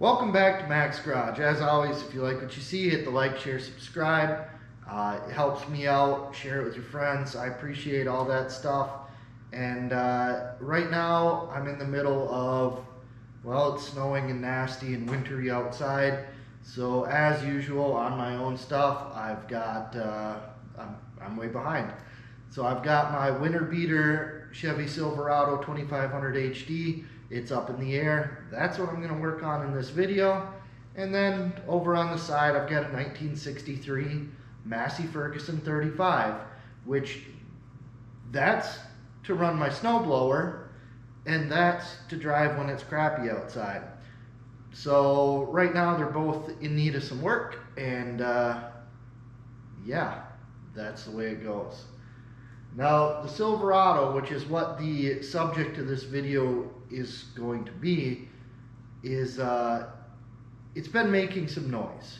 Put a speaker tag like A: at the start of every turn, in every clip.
A: Welcome back to Mac's Garage. As always, if you like what you see, hit the like, share, subscribe. It helps me out. Share it with your friends. I appreciate all that stuff. And right now, I'm in the middle of, well, it's snowing and nasty and wintry outside. So as usual, on my own stuff, I've got, I'm way behind. So I've got my winter beater Chevy Silverado 2500 HD. It's up in the air. That's what I'm going to work on in this video. And then over on the side, I've got a 1963 Massey Ferguson 35, which that's to run my snowblower, and that's to drive when it's crappy outside. So right now they're both in need of some work, and yeah, that's the way it goes. Now the Silverado, which is what the subject of this video is going to be, is it's been making some noise.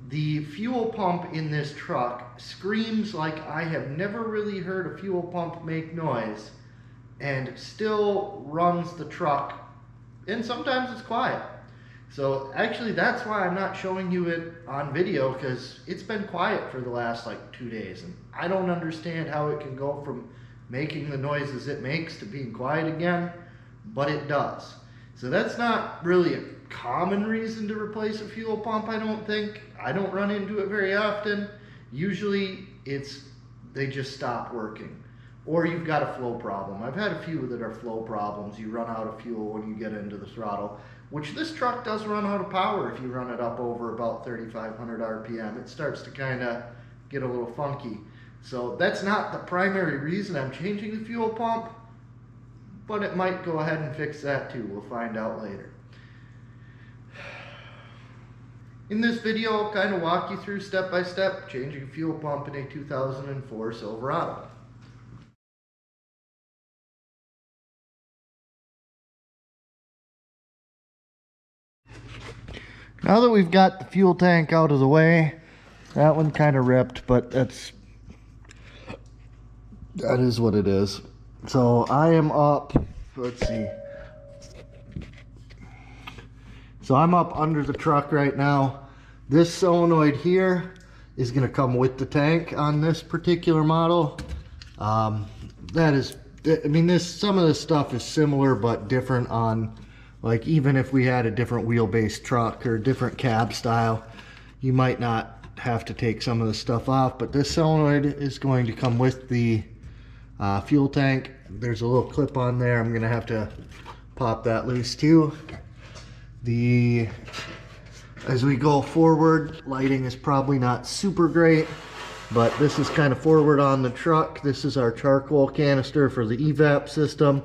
A: The fuel pump in this truck screams like I have never really heard a fuel pump make noise, and still runs the truck, and sometimes it's quiet. So actually that's why I'm not showing you it on video, because it's been quiet for the last like 2 days, and I don't understand how it can go from making the noises it makes to being quiet again, but it does. So that's not really a common reason to replace a fuel pump, I don't think. I don't run into it very often. Usually they just stop working, or you've got a flow problem. I've had a few that are flow problems. You run out of fuel when you get into the throttle, which this truck does run out of power if you run it up over about 3,500 RPM. It starts to kind of get a little funky. So that's not the primary reason I'm changing the fuel pump, but it might go ahead and fix that too. We'll find out later. In this video, I'll kind of walk you through step by step changing a fuel pump in a 2004 Silverado. Now that we've got the fuel tank out of the way, that one kind of ripped, but that is what it is. So I am up, let's see. So I'm up under the truck right now. This solenoid here is going to come with the tank on this particular model. Some of this stuff is similar but different on, like, even if we had a different wheelbase truck or different cab style, you might not have to take some of the stuff off, but this solenoid is going to come with the fuel tank. There's a little clip on there. I'm gonna have to pop that loose too. As we go forward, lighting is probably not super great, but this is kind of forward on the truck. This is our charcoal canister for the evap system.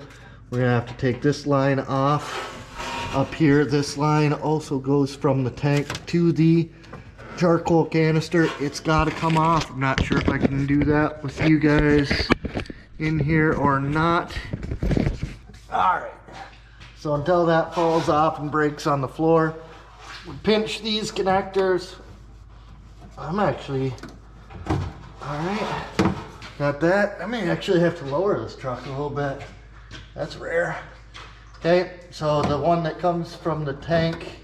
A: We're gonna have to take this line off. Up here, this line also goes from the tank to the charcoal canister. It's got to come off. I'm not sure if I can do that with you guys in here or not. All right, so until that falls off and breaks on the floor, we pinch these connectors. I'm actually, all right, got that. I may actually have to lower this truck a little bit. That's rare. Okay, so the one that comes from the tank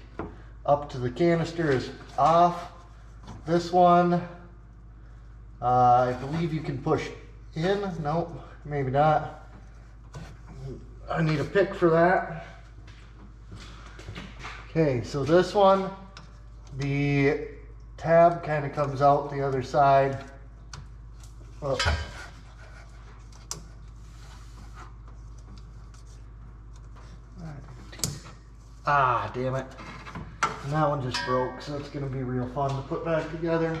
A: up to the canister is off. This one, I believe you can push in. Nope, maybe not. I need a pick for that. Okay, so this one, the tab kind of comes out the other side. Oh. Ah, damn it. And that one just broke, so it's going to be real fun to put back together.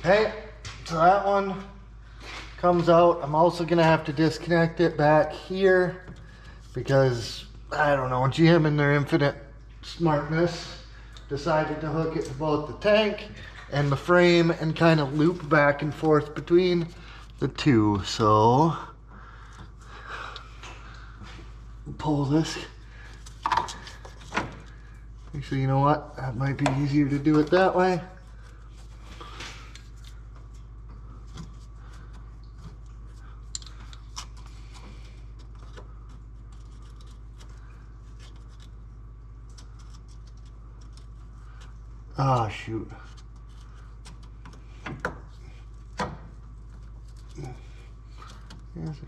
A: Okay, so that one comes out. I'm also going to have to disconnect it back here because, I don't know, GM in their infinite smartness decided to hook it to both the tank and the frame and kind of loop back and forth between the two. So pull this. Actually, you know what? That might be easier to do it that way. Ah, shoot. Yes, sir.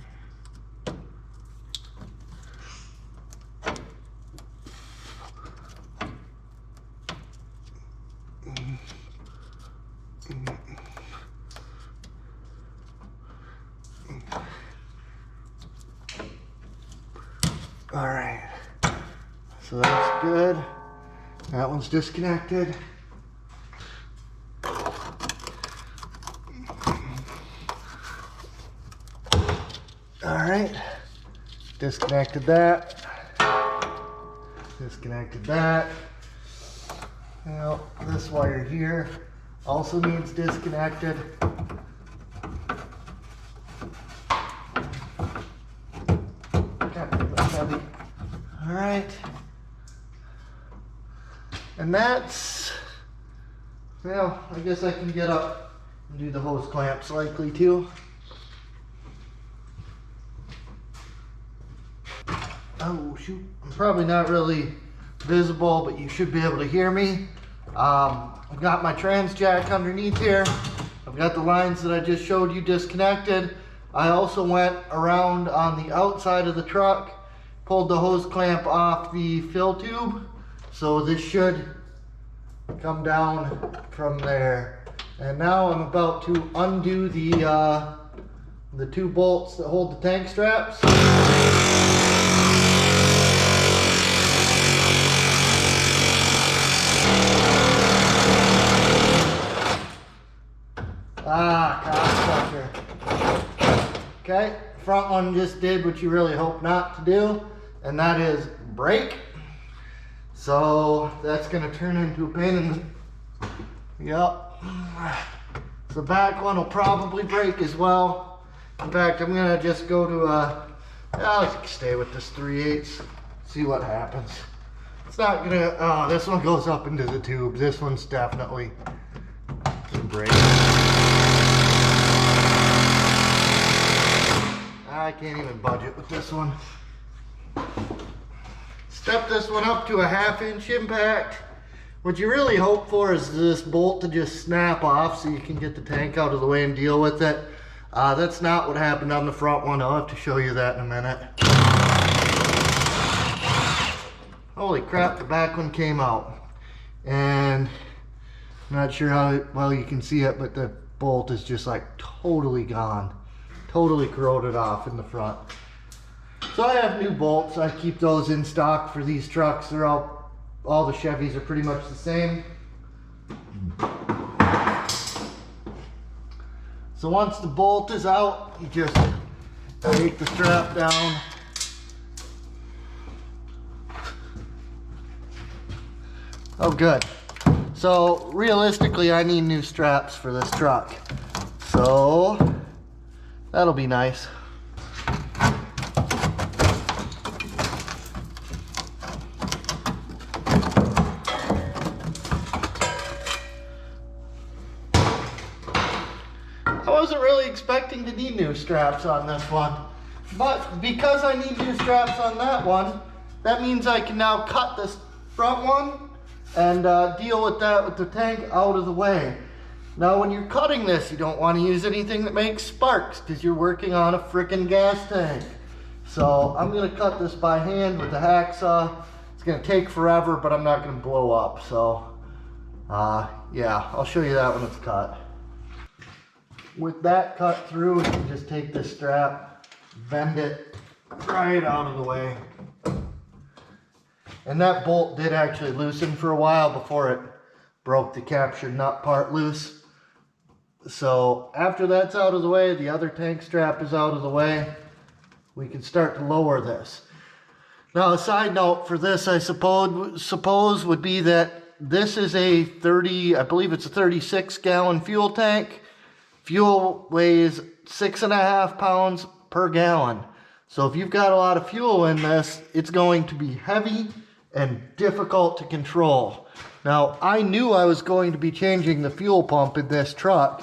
A: All right, so that's good. That one's disconnected. All right, disconnected that. Disconnected that. Now, this wire here also needs disconnected. All right, and that's, well, I guess I can get up and do the hose clamps likely too. Oh shoot, I'm probably not really visible, but you should be able to hear me. I've got my trans jack underneath here. I've got the lines that I just showed you disconnected. I also went around on the outside of the truck, pulled the hose clamp off the fill tube. So this should come down from there. And now I'm about to undo the 2 bolts that hold the tank straps. Cost pressure. Okay, front one just did what you really hope not to do, and that is break. So that's gonna turn into a pain in the, yep. The back one will probably break as well. In fact, I'm gonna just go to let's stay with this 3/8, see what happens. It's not gonna, oh, this one goes up into the tube. This one's definitely gonna break. I can't even budget with this one. Step this one up to a 1/2 inch impact. What you really hope for is this bolt to just snap off so you can get the tank out of the way and deal with it. That's not what happened on the front one. I'll have to show you that in a minute. Holy crap, the back one came out. And I'm not sure how well you can see it, but the bolt is just like totally gone. Totally corroded off in the front. So I have new bolts. I keep those in stock for these trucks. They're all the Chevys are pretty much the same. So once the bolt is out, you just take the strap down. Oh, good. So realistically, I need new straps for this truck. So that'll be nice. I wasn't really expecting to need new straps on this one, but because I need new straps on that one, that means I can now cut this front one and deal with that with the tank out of the way. Now when you're cutting this, you don't want to use anything that makes sparks because you're working on a frickin' gas tank. So I'm going to cut this by hand with a hacksaw. It's going to take forever, but I'm not going to blow up. So yeah, I'll show you that when it's cut. With that cut through, you can just take this strap, bend it right out of the way. And that bolt did actually loosen for a while before it broke the captured nut part loose. So after that's out of the way, the other tank strap is out of the way, we can start to lower this. Now a side note for this, I suppose would be that this is a I believe it's a 36 gallon fuel tank. Fuel weighs 6.5 pounds per gallon. So if you've got a lot of fuel in this, it's going to be heavy and difficult to control. Now, I knew I was going to be changing the fuel pump in this truck,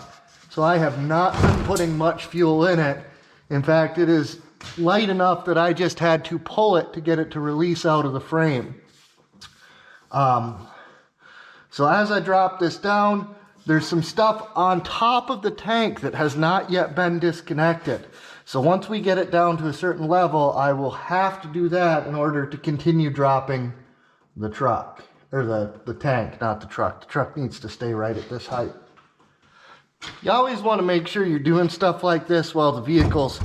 A: so I have not been putting much fuel in it. In fact, it is light enough that I just had to pull it to get it to release out of the frame. So as I drop this down, there's some stuff on top of the tank that has not yet been disconnected. So once we get it down to a certain level, I will have to do that in order to continue dropping the truck. Or the tank, not the truck. The truck needs to stay right at this height. You always want to make sure you're doing stuff like this while the vehicle's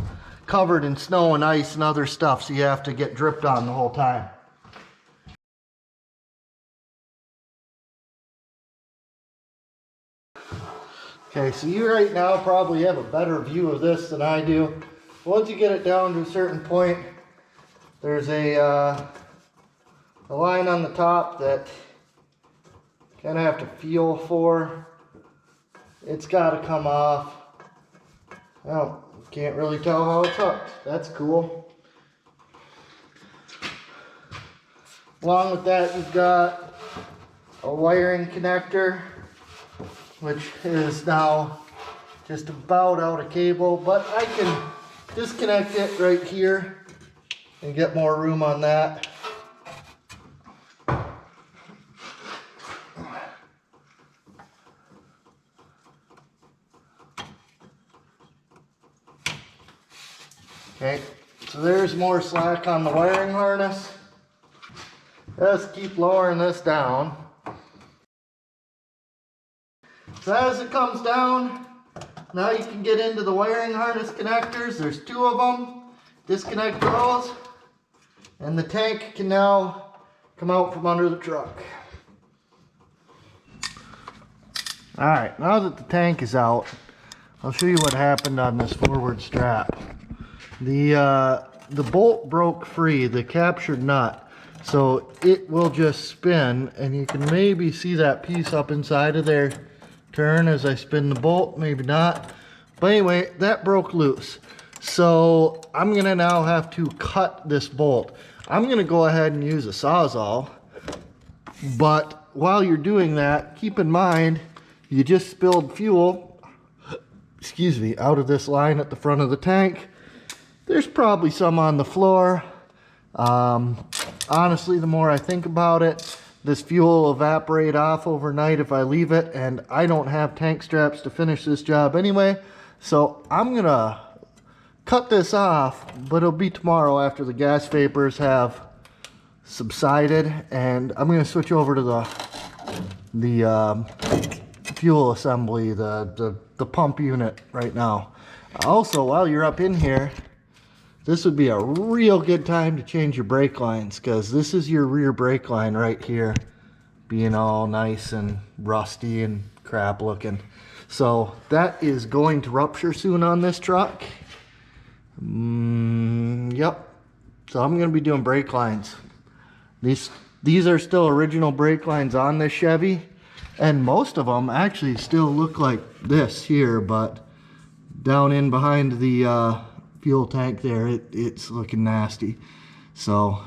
A: covered in snow and ice and other stuff, so you have to get dripped on the whole time. Okay, so you right now probably have a better view of this than I do. Once you get it down to a certain point, there's a line on the top that you kind of have to feel for. It's got to come off. Well, can't really tell how it's hooked. That's cool. Along with that, you've got a wiring connector, which is now just about out of cable, but I can disconnect it right here and get more room on that. Okay, so there's more slack on the wiring harness. Let's keep lowering this down. So as it comes down, now you can get into the wiring harness connectors. There's 2 of them. Disconnect those, and the tank can now come out from under the truck. Alright, now that the tank is out, I'll show you what happened on this forward strap. The bolt broke free, the captured nut, so it will just spin, and you can maybe see that piece up inside of there turn as I spin the bolt, maybe not. But anyway, that broke loose. So I'm gonna now have to cut this bolt. I'm gonna go ahead and use a Sawzall, but while you're doing that, keep in mind, you just spilled fuel, excuse me, out of this line at the front of the tank. There's probably some on the floor. Honestly, the more I think about it, this fuel will evaporate off overnight if I leave it, and I don't have tank straps to finish this job anyway. So I'm gonna cut this off, but it'll be tomorrow after the gas vapors have subsided, and I'm gonna switch over to the fuel assembly, the pump unit right now. Also, while you're up in here, this would be a real good time to change your brake lines, because this is your rear brake line right here, being all nice and rusty and crap looking. So that is going to rupture soon on this truck. Yep. So I'm going to be doing brake lines. These are still original brake lines on this Chevy, and most of them actually still look like this here, but down in behind the fuel tank there, it's looking nasty. So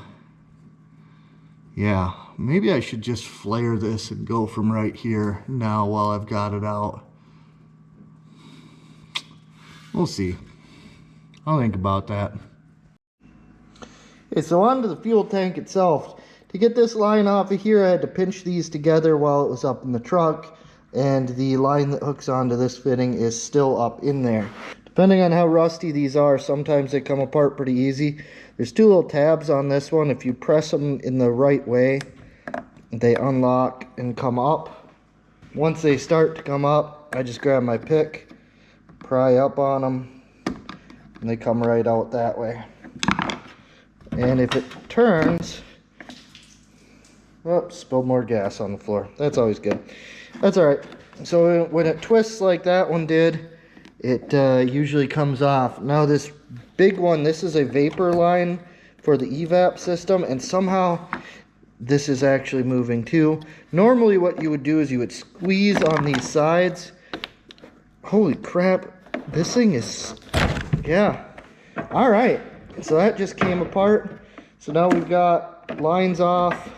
A: yeah, maybe I should just flare this and go from right here now while I've got it out. We'll see. I'll think about that. Okay, so onto the fuel tank itself. To get this line off of here, I had to pinch these together while it was up in the truck, and the line that hooks onto this fitting is still up in there. Depending on how rusty these are, sometimes they come apart pretty easy. There's 2 little tabs on this one. If you press them in the right way, they unlock and come up. Once they start to come up, I just grab my pick, pry up on them, and they come right out that way. And if it turns, oops, spilled more gas on the floor. That's always good. That's all right. So when it twists like that one did, it usually comes off. Now this big one, this is a vapor line for the evap system, and somehow this is actually moving too. Normally what you would do is you would squeeze on these sides. Holy crap, this thing is, yeah. All right, so that just came apart. So now we've got lines off,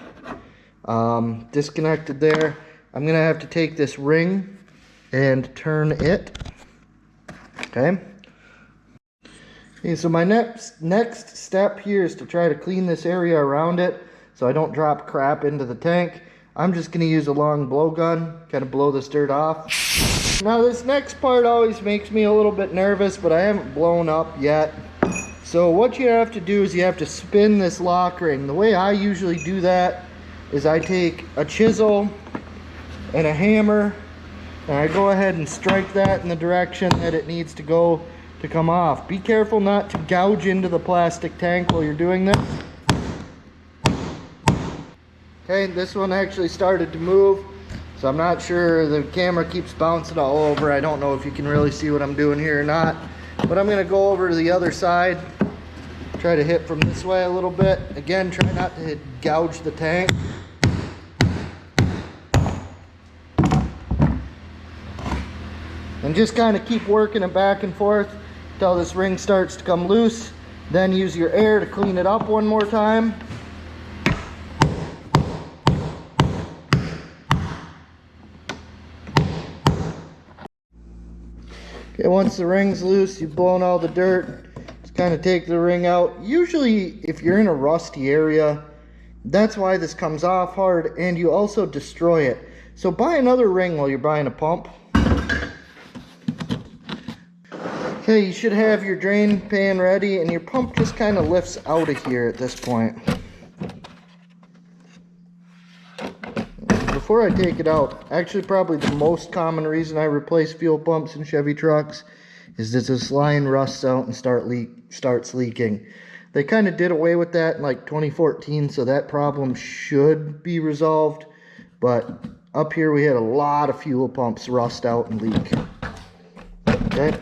A: disconnected there. I'm gonna have to take this ring and turn it. Okay, so my next step here is to try to clean this area around it so I don't drop crap into the tank. I'm just going to use a long blowgun, kind of blow this dirt off. Now this next part always makes me a little bit nervous, but I haven't blown up yet. So what you have to do is you have to spin this lock ring. The way I usually do that is I take a chisel and a hammer, and I go ahead and strike that in the direction that it needs to go to come off. Be careful not to gouge into the plastic tank while you're doing this. Okay, this one actually started to move, so I'm not sure, the camera keeps bouncing all over. I don't know if you can really see what I'm doing here or not, but I'm gonna go over to the other side, try to hit from this way a little bit. Again, try not to gouge the tank. And just kind of keep working it back and forth until this ring starts to come loose. Then use your air to clean it up one more time. Okay, once the ring's loose, you've blown all the dirt, just kind of take the ring out. Usually, if you're in a rusty area, that's why this comes off hard, and you also destroy it. So buy another ring while you're buying a pump. Okay, you should have your drain pan ready, and your pump just kind of lifts out of here at this point. Before I take it out, actually probably the most common reason I replace fuel pumps in Chevy trucks is that this line rusts out and starts leaking. They kind of did away with that in like 2014, so that problem should be resolved. But up here we had a lot of fuel pumps rust out and leak. Okay.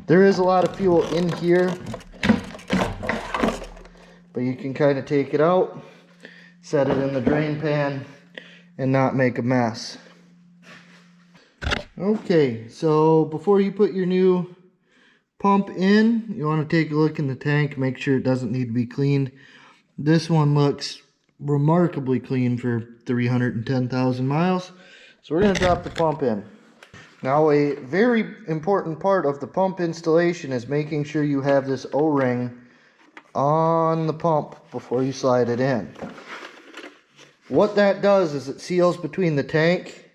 A: There is a lot of fuel in here, but you can kind of take it out, set it in the drain pan, and not make a mess. Okay, so before you put your new pump in, you want to take a look in the tank, make sure it doesn't need to be cleaned. This one looks remarkably clean for 310,000 miles. So we're going to drop the pump in. Now, a very important part of the pump installation is making sure you have this O-ring on the pump before you slide it in. What that does is it seals between the tank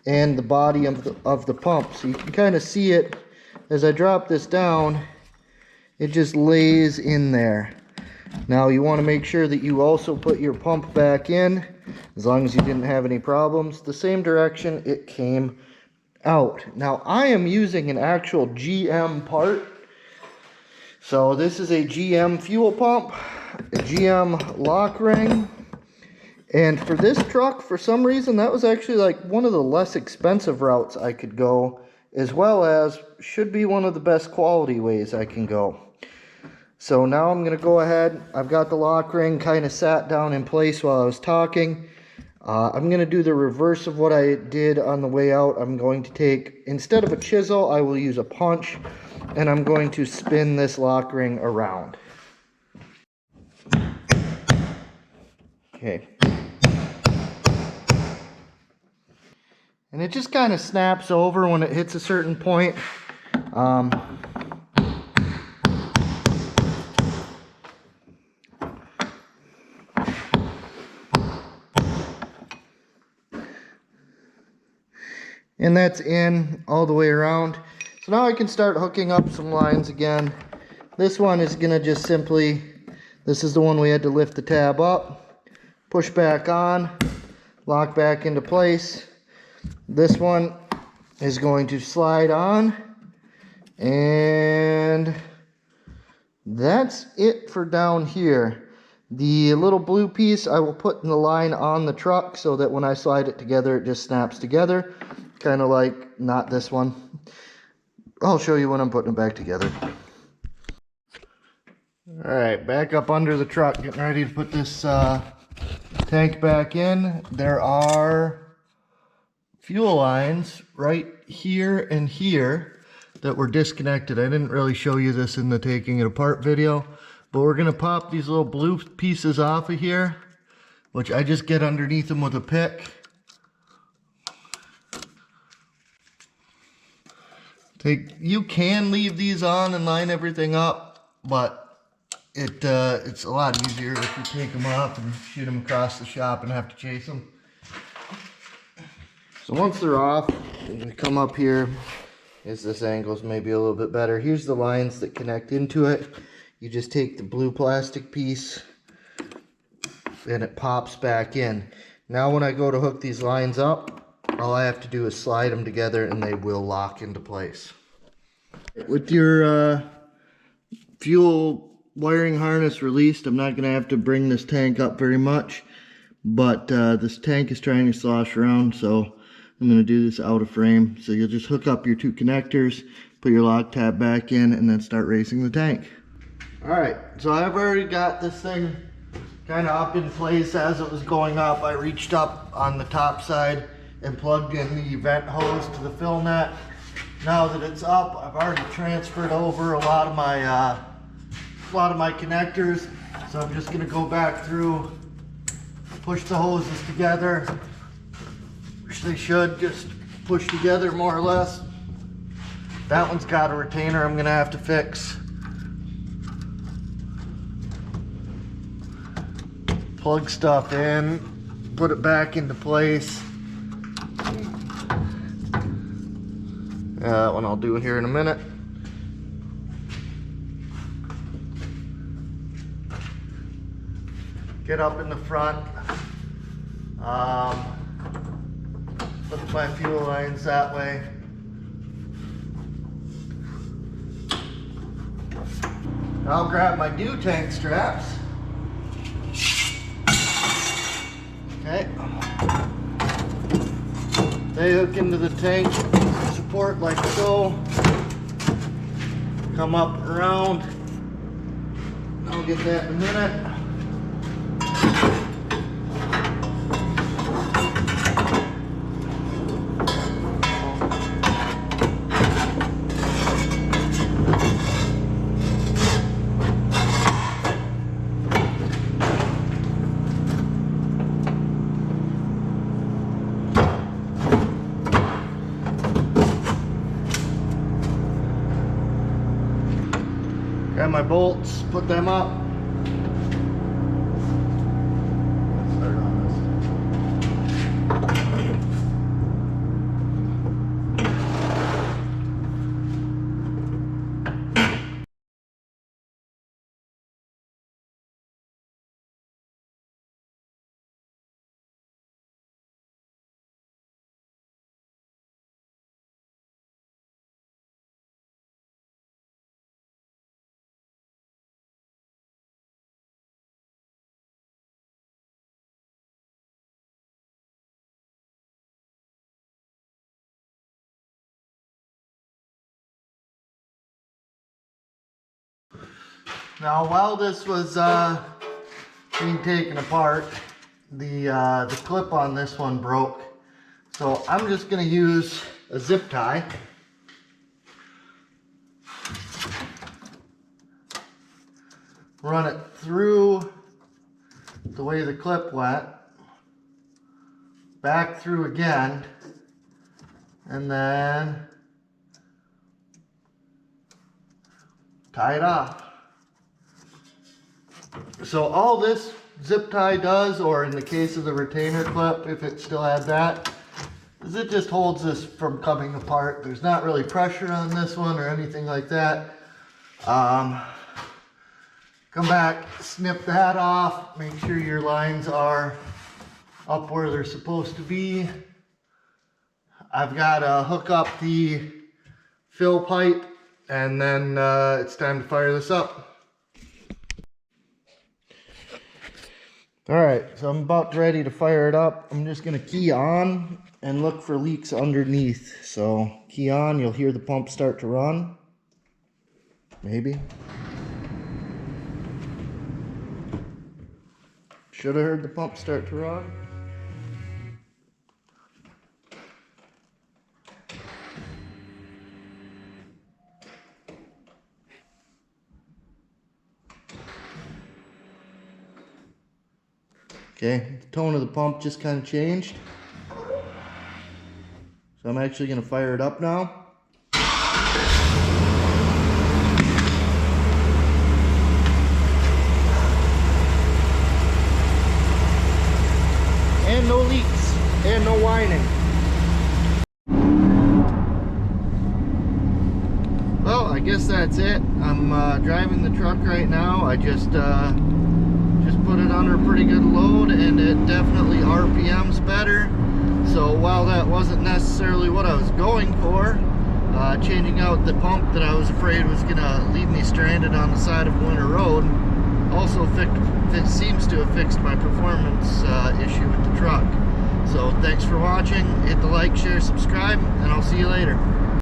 A: and the body of the pump. So you can kind of see it as I drop this down, it just lays in there. Now you want to make sure that you also put your pump back in, as long as you didn't have any problems, the same direction it came out. Now I am using an actual GM part. So this is a GM fuel pump, a GM lock ring. And for this truck, for some reason, that was actually like one of the less expensive routes I could go, as well as should be one of the best quality ways I can go. So now I'm going to go ahead. I've got the lock ring kind of sat down in place while I was talking. I'm going to do the reverse of what I did on the way out. I'm going to take, instead of a chisel, I will use a punch, and I'm going to spin this lock ring around. Okay. And it just kind of snaps over when it hits a certain point. And that's in all the way around. So now I can start hooking up some lines again. This one is going to just simply, this is the one we had to lift the tab up, push back on, lock back into place. This one is going to slide on, and that's it for down here. The little blue piece I will put in the line on the truck so that when I slide it together, it just snaps together. Kind of like, not this one. I'll show you when I'm putting it back together. Alright, back up under the truck, getting ready to put this tank back in. There are fuel lines right here and here that were disconnected. I didn't really show you this in the taking it apart video, but we're going to pop these little blue pieces off of here, which I just get underneath them with a pick. You can leave these on and line everything up, but it's a lot easier if you take them off and shoot them across the shop and have to chase them. So once they're off, we come up here. As this angle's maybe a little bit better. Here's the lines that connect into it. You just take the blue plastic piece and it pops back in. Now when I go to hook these lines up, all I have to do is slide them together and they will lock into place. With your fuel wiring harness released, I'm not going to have to bring this tank up very much, but this tank is trying to slosh around, so I'm going to do this out of frame. So you'll just hook up your two connectors, put your lock tab back in, and then start racing the tank. Alright, so I've already got this thing kind of up in place. As it was going up, I reached up on the top side and plugged in the vent hose to the fill net. Now that it's up, I've already transferred over a lot of my connectors. So I'm just going to go back through, push the hoses together, which they should just push together more or less. That one's got a retainer I'm going to have to fix. Plug stuff in, put it back into place. That one I'll do here in a minute. Get up in the front. Put my fuel lines that way. I'll grab my dew tank straps. Okay. They hook into the tank support like so. Come up around. I'll get that in a minute. Grab my bolts, put them up. Let's start on this. Now, while this was being taken apart, the clip on this one broke. So I'm just going to use a zip tie. Run it through the way the clip went, back through again, and then tie it off. So all this zip tie does, or in the case of the retainer clip, if it still had that, is it just holds this from coming apart. There's not really pressure on this one or anything like that. Come back, snip that off, make sure your lines are up where they're supposed to be. I've got to hook up the fill pipe, and then it's time to fire this up. Alright, so I'm about ready to fire it up. I'm just going to key on and look for leaks underneath. So key on, you'll hear the pump start to run. Maybe. Should have heard the pump start to run. Okay, the tone of the pump just kind of changed. So I'm actually going to fire it up now. And no leaks, and no whining. I guess that's it. I'm driving the truck right now. I just put it under a pretty good load, and it definitely RPMs better. So while that wasn't necessarily what I was going for, changing out the pump that I was afraid was gonna leave me stranded on the side of Winter Road also seems to have fixed my performance issue with the truck. So thanks for watching. Hit the like, share, subscribe, and I'll see you later.